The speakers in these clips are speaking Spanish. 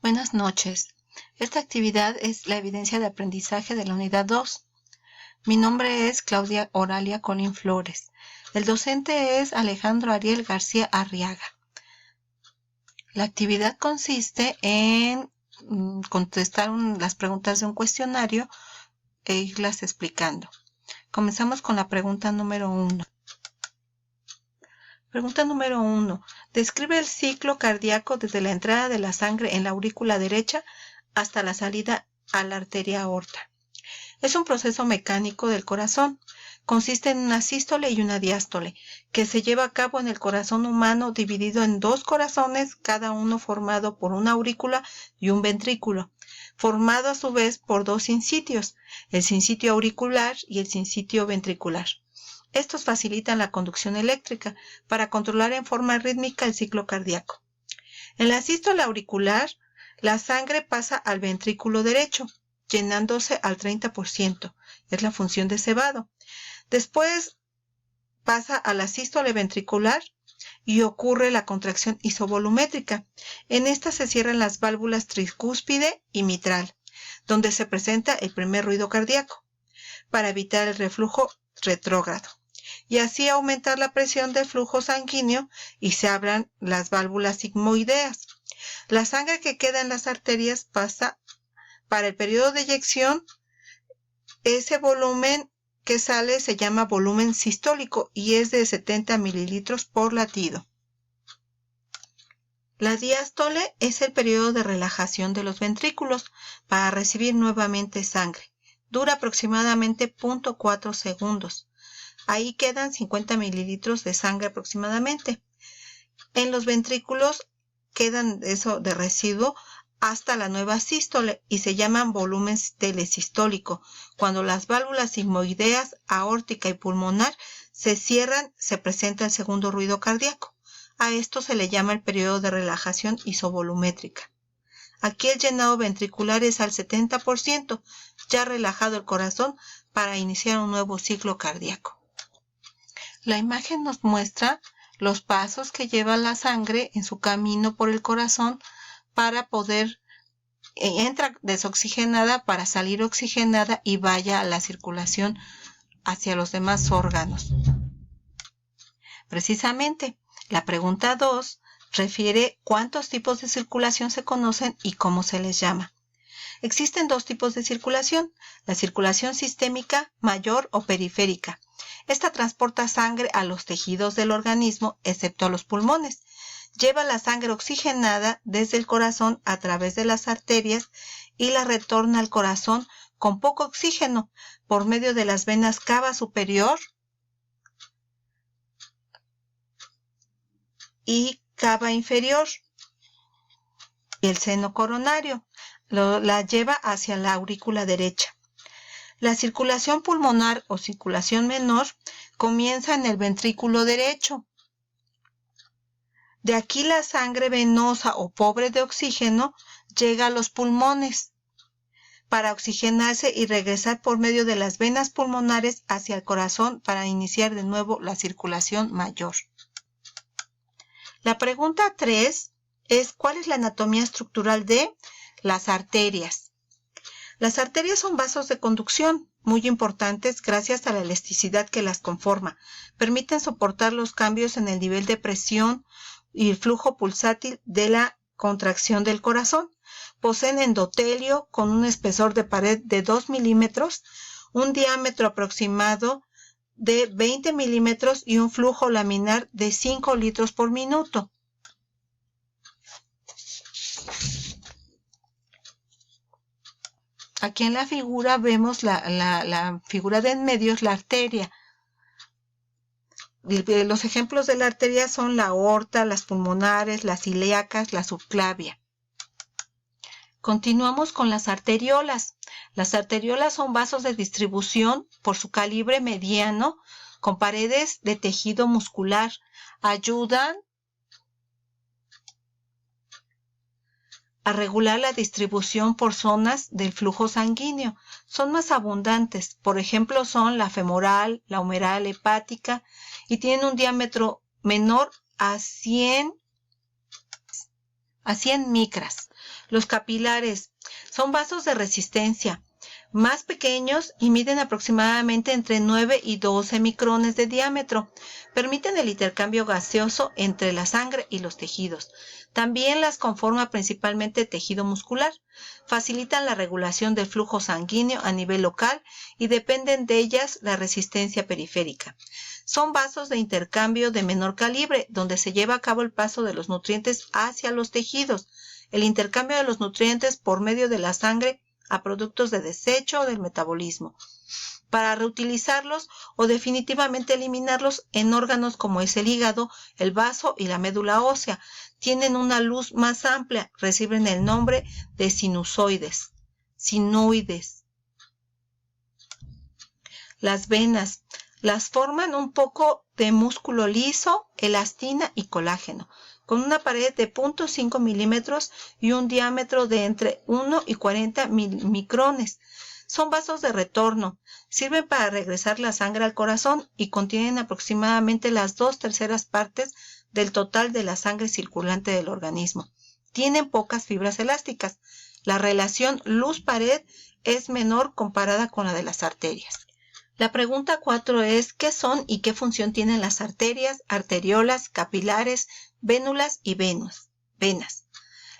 Buenas noches. Esta actividad es la evidencia de aprendizaje de la unidad 2. Mi nombre es Claudia Oralia Colín Flores. El docente es Alejandro Ariel García Arriaga. La actividad consiste en contestar las preguntas de un cuestionario e irlas explicando. Comenzamos con la pregunta número 1. Pregunta número 1. Describe el ciclo cardíaco desde la entrada de la sangre en la aurícula derecha hasta la salida a la arteria aorta. Es un proceso mecánico del corazón. Consiste en una sístole y una diástole, que se lleva a cabo en el corazón humano dividido en dos corazones, cada uno formado por una aurícula y un ventrículo, formado a su vez por dos sincitios, el sincitio auricular y el sincitio ventricular. Estos facilitan la conducción eléctrica para controlar en forma rítmica el ciclo cardíaco. En la sístole auricular, la sangre pasa al ventrículo derecho, llenándose al 30%. Es la función de cebado. Después pasa a la sístole ventricular y ocurre la contracción isovolumétrica. En esta se cierran las válvulas tricúspide y mitral, donde se presenta el primer ruido cardíaco, para evitar el reflujo retrógrado, y así aumentar la presión del flujo sanguíneo y se abran las válvulas sigmoideas. La sangre que queda en las arterias pasa para el periodo de eyección. Ese volumen que sale se llama volumen sistólico y es de 70 mililitros por latido. La diástole es el periodo de relajación de los ventrículos para recibir nuevamente sangre. Dura aproximadamente 0.4 segundos. Ahí quedan 50 mililitros de sangre aproximadamente. En los ventrículos quedan eso de residuo hasta la nueva sístole y se llaman volumen telesistólico. Cuando las válvulas sigmoideas, aórtica y pulmonar se cierran, se presenta el segundo ruido cardíaco. A esto se le llama el periodo de relajación isovolumétrica. Aquí el llenado ventricular es al 70%, ya relajado el corazón para iniciar un nuevo ciclo cardíaco. La imagen nos muestra los pasos que lleva la sangre en su camino por el corazón para poder, entra desoxigenada para salir oxigenada y vaya a la circulación hacia los demás órganos. Precisamente, la pregunta 2 refiere cuántos tipos de circulación se conocen y cómo se les llama. Existen dos tipos de circulación, la circulación sistémica mayor o periférica. Esta transporta sangre a los tejidos del organismo, excepto a los pulmones. Lleva la sangre oxigenada desde el corazón a través de las arterias y la retorna al corazón con poco oxígeno por medio de las venas cava superior y cava inferior y el seno coronario. La lleva hacia la aurícula derecha. La circulación pulmonar o circulación menor comienza en el ventrículo derecho. De aquí la sangre venosa o pobre de oxígeno llega a los pulmones para oxigenarse y regresar por medio de las venas pulmonares hacia el corazón para iniciar de nuevo la circulación mayor. La pregunta 3 es ¿cuál es la anatomía estructural de las arterias? Las arterias son vasos de conducción muy importantes gracias a la elasticidad que las conforma. Permiten soportar los cambios en el nivel de presión y el flujo pulsátil de la contracción del corazón. Poseen endotelio con un espesor de pared de 2 milímetros, un diámetro aproximado de 20 milímetros y un flujo laminar de 5 litros por minuto. Aquí en la figura vemos la figura de en medio es la arteria. Los ejemplos de la arteria son la aorta, las pulmonares, las ilíacas, la subclavia. Continuamos con las arteriolas. Las arteriolas son vasos de distribución por su calibre mediano con paredes de tejido muscular. Ayudan a regular la distribución por zonas del flujo sanguíneo. Son más abundantes, por ejemplo son la femoral, la humeral, hepática y tienen un diámetro menor a 100 a 100 micras. Los capilares son vasos de resistencia más pequeños y miden aproximadamente entre 9 y 12 micrones de diámetro. Permiten el intercambio gaseoso entre la sangre y los tejidos. También las conforma principalmente tejido muscular. Facilitan la regulación del flujo sanguíneo a nivel local y dependen de ellas la resistencia periférica. Son vasos de intercambio de menor calibre, donde se lleva a cabo el paso de los nutrientes hacia los tejidos. El intercambio de los nutrientes por medio de la sangre a productos de desecho o del metabolismo, para reutilizarlos o definitivamente eliminarlos en órganos como es el hígado, el vaso y la médula ósea. Tienen una luz más amplia, reciben el nombre de sinusoides. Las venas las forman un poco de músculo liso, elastina y colágeno, con una pared de 0.5 milímetros y un diámetro de entre 1 y 40 micrones. Son vasos de retorno, sirven para regresar la sangre al corazón y contienen aproximadamente las 2/3 partes del total de la sangre circulante del organismo. Tienen pocas fibras elásticas. La relación luz-pared es menor comparada con la de las arterias. La pregunta 4 es: ¿qué son y qué función tienen las arterias, arteriolas, capilares, vénulas y venas?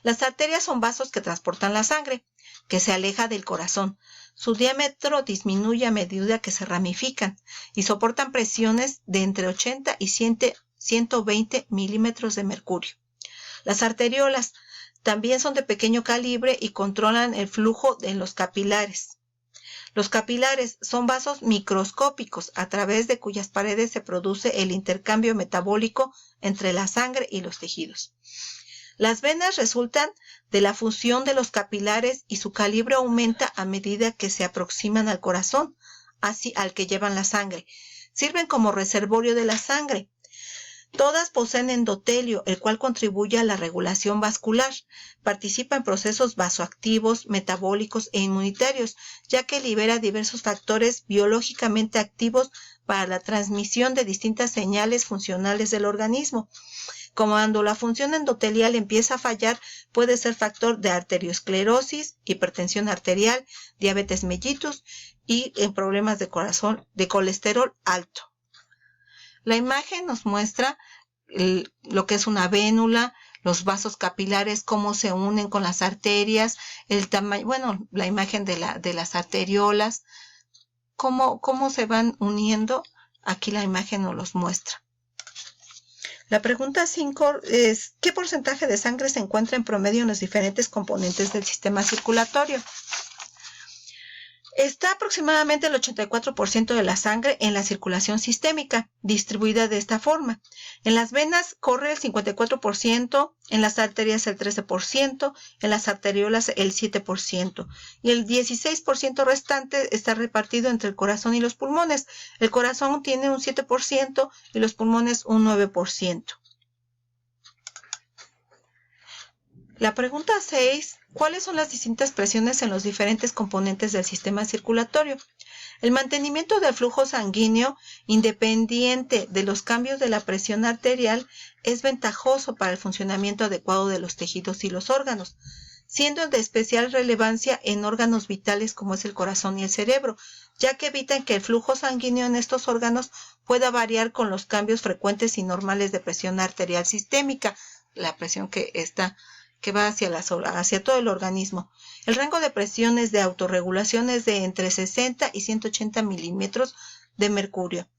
Las arterias son vasos que transportan la sangre, que se aleja del corazón. Su diámetro disminuye a medida que se ramifican y soportan presiones de entre 80 y 120 milímetros de mercurio. Las arteriolas también son de pequeño calibre y controlan el flujo en los capilares. Los capilares son vasos microscópicos a través de cuyas paredes se produce el intercambio metabólico entre la sangre y los tejidos. Las venas resultan de la fusión de los capilares y su calibre aumenta a medida que se aproximan al corazón, así al que llevan la sangre. Sirven como reservorio de la sangre. Todas poseen endotelio, el cual contribuye a la regulación vascular. Participa en procesos vasoactivos, metabólicos e inmunitarios, ya que libera diversos factores biológicamente activos para la transmisión de distintas señales funcionales del organismo. Cuando la función endotelial empieza a fallar, puede ser factor de arteriosclerosis, hipertensión arterial, diabetes mellitus y en problemas de corazón, de colesterol alto. La imagen nos muestra lo que es una vénula, los vasos capilares, cómo se unen con las arterias, el tamaño, bueno, la imagen de las arteriolas, cómo se van uniendo. Aquí la imagen nos los muestra. La pregunta 5 es: ¿qué porcentaje de sangre se encuentra en promedio en los diferentes componentes del sistema circulatorio? Está aproximadamente el 84% de la sangre en la circulación sistémica, distribuida de esta forma. En las venas corre el 54%, en las arterias el 13%, en las arteriolas el 7%, y el 16% restante está repartido entre el corazón y los pulmones. El corazón tiene un 7% y los pulmones un 9%. La pregunta 6. ¿Cuáles son las distintas presiones en los diferentes componentes del sistema circulatorio? El mantenimiento del flujo sanguíneo, independiente de los cambios de la presión arterial, es ventajoso para el funcionamiento adecuado de los tejidos y los órganos, siendo de especial relevancia en órganos vitales como es el corazón y el cerebro, ya que evitan que el flujo sanguíneo en estos órganos pueda variar con los cambios frecuentes y normales de presión arterial sistémica, la presión que va hacia todo el organismo. El rango de presiones de autorregulación es de entre 60 y 180 milímetros de mercurio.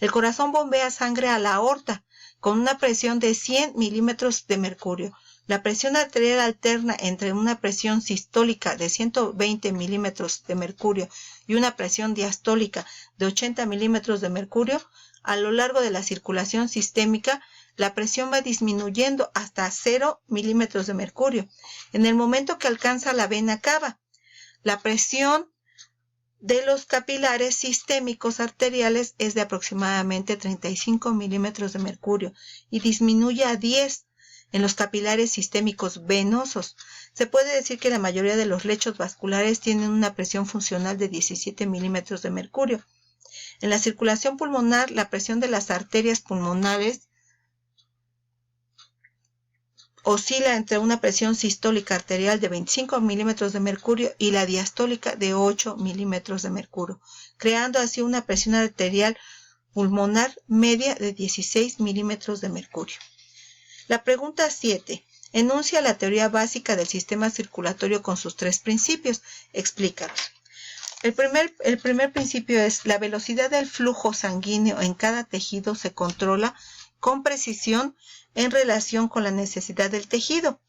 El corazón bombea sangre a la aorta con una presión de 100 milímetros de mercurio. La presión arterial alterna entre una presión sistólica de 120 milímetros de mercurio y una presión diastólica de 80 milímetros de mercurio. A lo largo de la circulación sistémica, la presión va disminuyendo hasta 0 milímetros de mercurio. En el momento que alcanza la vena cava, la presión de los capilares sistémicos arteriales es de aproximadamente 35 milímetros de mercurio y disminuye a 10 en los capilares sistémicos venosos. Se puede decir que la mayoría de los lechos vasculares tienen una presión funcional de 17 milímetros de mercurio. En la circulación pulmonar, la presión de las arterias pulmonares oscila entre una presión sistólica arterial de 25 milímetros de mercurio y la diastólica de 8 milímetros de mercurio, creando así una presión arterial pulmonar media de 16 milímetros de mercurio. La pregunta 7. Enuncia la teoría básica del sistema circulatorio con sus 3 principios. Explícalos. El primer principio es: la velocidad del flujo sanguíneo en cada tejido se controla con precisión en relación con la necesidad del tejido.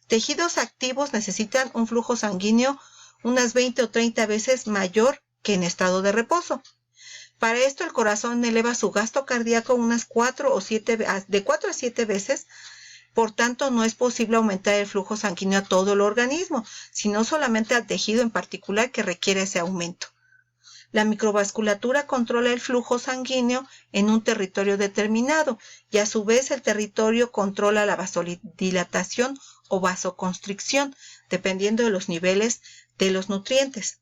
Tejidos activos necesitan un flujo sanguíneo unas 20 o 30 veces mayor que en estado de reposo. Para esto, el corazón eleva su gasto cardíaco unas 4 a 7 veces. Por tanto, no es posible aumentar el flujo sanguíneo a todo el organismo, sino solamente al tejido en particular que requiere ese aumento. La microvasculatura controla el flujo sanguíneo en un territorio determinado y a su vez el territorio controla la vasodilatación o vasoconstricción, dependiendo de los niveles de los nutrientes.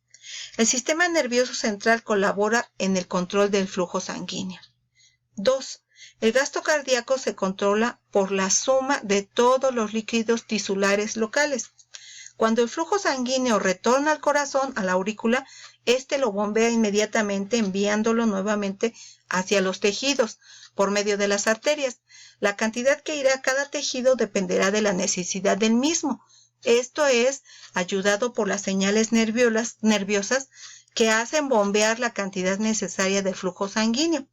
El sistema nervioso central colabora en el control del flujo sanguíneo. 2. El gasto cardíaco se controla por la suma de todos los líquidos tisulares locales. Cuando el flujo sanguíneo retorna al corazón, a la aurícula, este lo bombea inmediatamente enviándolo nuevamente hacia los tejidos por medio de las arterias. La cantidad que irá a cada tejido dependerá de la necesidad del mismo. Esto es ayudado por las señales nerviosas que hacen bombear la cantidad necesaria de flujo sanguíneo.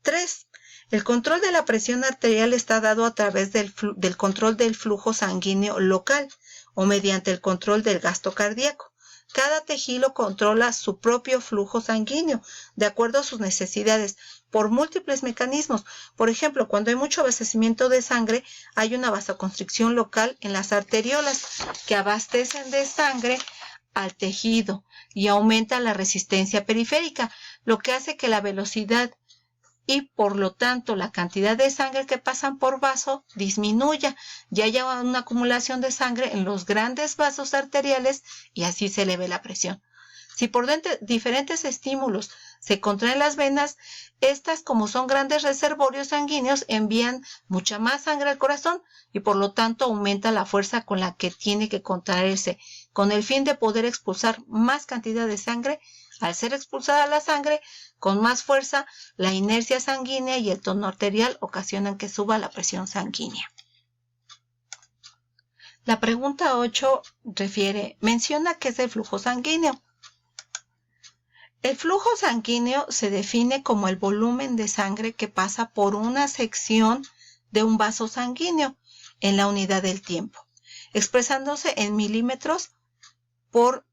3. El control de la presión arterial está dado a través del control del flujo sanguíneo local o mediante el control del gasto cardíaco. Cada tejido controla su propio flujo sanguíneo de acuerdo a sus necesidades por múltiples mecanismos. Por ejemplo, cuando hay mucho abastecimiento de sangre, hay una vasoconstricción local en las arteriolas que abastecen de sangre al tejido y aumenta la resistencia periférica, lo que hace que la velocidad y por lo tanto la cantidad de sangre que pasan por vaso disminuya y haya una acumulación de sangre en los grandes vasos arteriales y así se eleve la presión. Si por diferentes estímulos se contraen las venas, estas, como son grandes reservorios sanguíneos, envían mucha más sangre al corazón y por lo tanto aumenta la fuerza con la que tiene que contraerse, con el fin de poder expulsar más cantidad de sangre. Al ser expulsada la sangre con más fuerza, la inercia sanguínea y el tono arterial ocasionan que suba la presión sanguínea. La pregunta 8 menciona qué es el flujo sanguíneo. El flujo sanguíneo se define como el volumen de sangre que pasa por una sección de un vaso sanguíneo en la unidad del tiempo, expresándose en mililitros por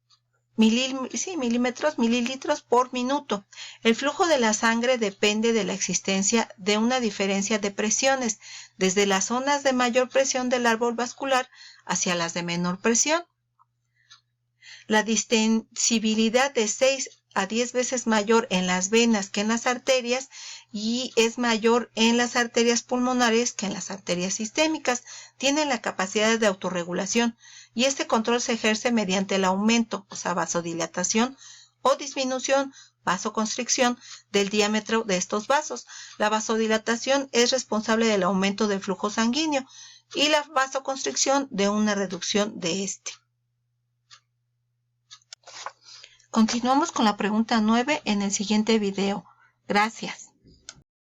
minuto. El flujo de la sangre depende de la existencia de una diferencia de presiones, desde las zonas de mayor presión del árbol vascular hacia las de menor presión. La distensibilidad de 6 a 10 veces mayor en las venas que en las arterias y es mayor en las arterias pulmonares que en las arterias sistémicas. Tienen la capacidad de autorregulación y este control se ejerce mediante el aumento, o sea, vasodilatación o disminución, vasoconstricción del diámetro de estos vasos. La vasodilatación es responsable del aumento del flujo sanguíneo y la vasoconstricción de una reducción de este. Continuamos con la pregunta 9 en el siguiente video. Gracias.